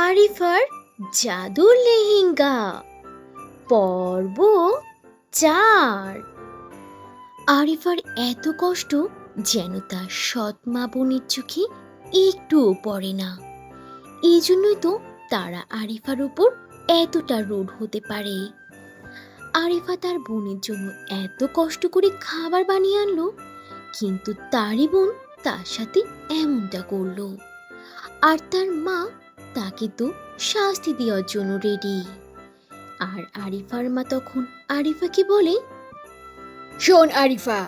আরিফার জাদুর লেহেঙ্গা পর্ব 4। আরিফার এত কষ্ট যেন তার সৎ মা বোনের চোখে একটুও পড়ে না। এই জন্যই তো তারা আরিফার উপর এতটা রোড হতে পারে। আরিফা তার বোনের জন্য এত কষ্ট করে খাবার বানিয়ে আনলো, কিন্তু তারই বোন তার সাথে এমনটা করলো। আর তার মা তাকে তো শাস্তি দেওয়ার জন্য রেডি। আর আরিফার মা তখন আরিফাকে বলে, শোন আরিফা,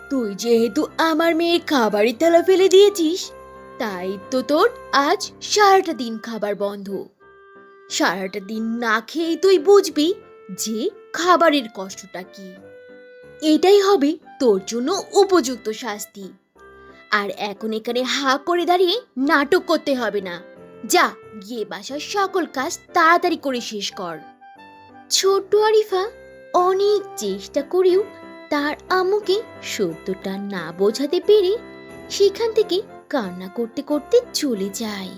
তুই যেহেতু আমার মেয়ের খাবারের থালা ফেলে দিয়েছিস, তাই তো তোর আজ সারাটা দিন খাবার বন্ধ। সারাটা দিন না খেয়েই তুই বুঝবি যে খাবারের কষ্টটা কি। এটাই হবে তোর জন্য উপযুক্ত শাস্তি। আর এখন এখানে হা করে দাঁড়িয়ে নাটক করতে হবে না। যা গিয়ে বাসার সকল কাজ তাড়াতাড়ি করে শেষ কর। ছোট্ট আরিফা অনেক চেষ্টা করেও তার আম্মুকে সত্যটা না বোঝাতে পেরে সেখান থেকে কান্না করতে করতে চলে যায়।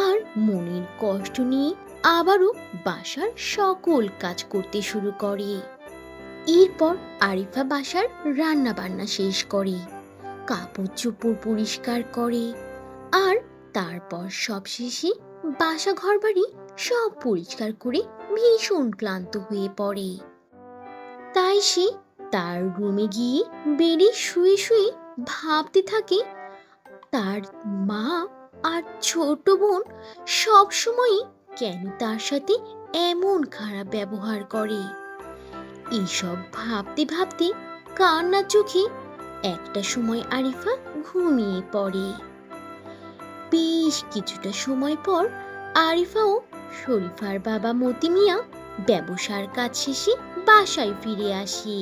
আর মনের কষ্ট নিয়ে আবারও বাসার সকল কাজ করতে শুরু করে। এরপর আরিফা বাসার রান্না বান্না শেষ করে, কাপড় চোপড় পরিষ্কার করে, আর তারপর সবশেষে বাসা ঘর বাড়ি সব পরিষ্কার করে ভীষণ ক্লান্ত হয়ে পড়ে। তাই সে তার রুমে গিয়ে বেডে শুয়ে শুয়ে ভাবতে থাকে তার মা আর ছোট বোন সব সময়ই কেন তার সাথে এমন খারাপ ব্যবহার করে। এইসব ভাবতে ভাবতে কান্না চোখে একটা সময় আরিফা ঘুমিয়ে পড়ে। বেশ কিছুটা সময় পর আরিফা ও শরীফার বাবা মতি মিয়া ব্যবসার কাজ শেষে বাসায় ফিরে আসে।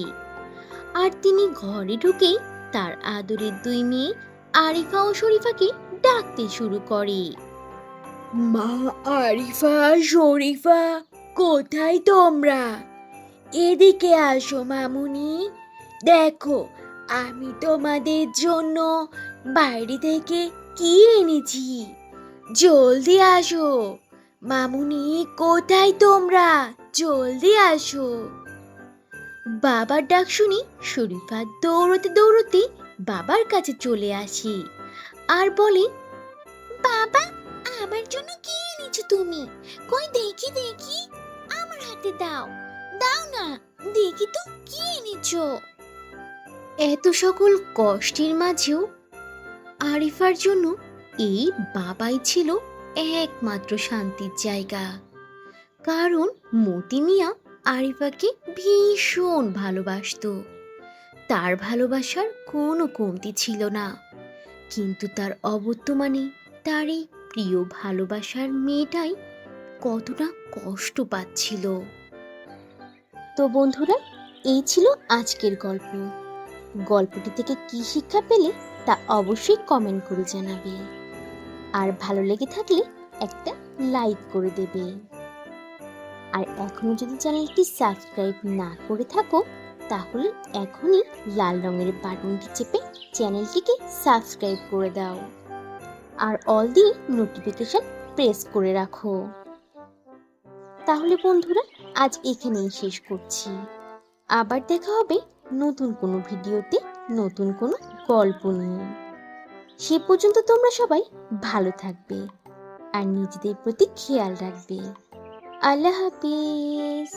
আর তিনি ঘরে ঢুকেই তার আদরের দুই মেয়ে আরিফা ও শরীফাকে ডাকতে শুরু করে। মা আরিফা, শরীফা, কোথায় তোমরা? এদিকে আসো মামুনি। দেখো, আমি তোমাদের জন্য বাইরে থেকে কি এনেছি। জলদি আসো মামুনি, কোথায় তোমরা? জলদি আসো। বাবার ডাক শুনে শরীফা দৌড়তে দৌড়তে বাবার কাছে চলে আসে আর বলে, বাবা, আমার জন্য কি এনেছো তুমি? কই দেখি দেখি, আমার হাতে দাও, দাও না, দেখি তো কি এনেছো। এত সকল কষ্টের মাঝেও আরিফার জন্য এই বাবাই ছিল একমাত্র শান্তির জায়গা। কারণ মতি মিয়া আরিফাকে ভীষণ ভালোবাসতো। তার ভালোবাসার কোনো কমতি ছিল না। কিন্তু তার অবর্তমানে তার এই প্রিয় ভালোবাসার মেয়েটাই কতটা কষ্ট পাচ্ছিল। তো বন্ধুরা, এই ছিল আজকের গল্প। গল্পটি থেকে কি শিক্ষা পেলে তা অবশ্যই কমেন্ট করে জানাবে। আর ভালো লেগে থাকলে একটা লাইক করে দেবে। আর এখনো যদি চ্যানেলটি সাবস্ক্রাইব না করে থাকো, তাহলে এখনই লাল রঙের বাটনটি চেপে চ্যানেলটিকে সাবস্ক্রাইব করে দাও। আর অল দি নোটিফিকেশন প্রেস করে রাখো। তাহলে বন্ধুরা, আজ এখানেই শেষ করছি। আবার দেখা হবে নতুন কোনো ভিডিওতে, নতুন কোনো গল্প নিয়ে। সে পর্যন্ত তোমরা সবাই ভালো থাকবে আর নিজেদের প্রতি খেয়াল রাখবে। আল্লাহ হাফিজ।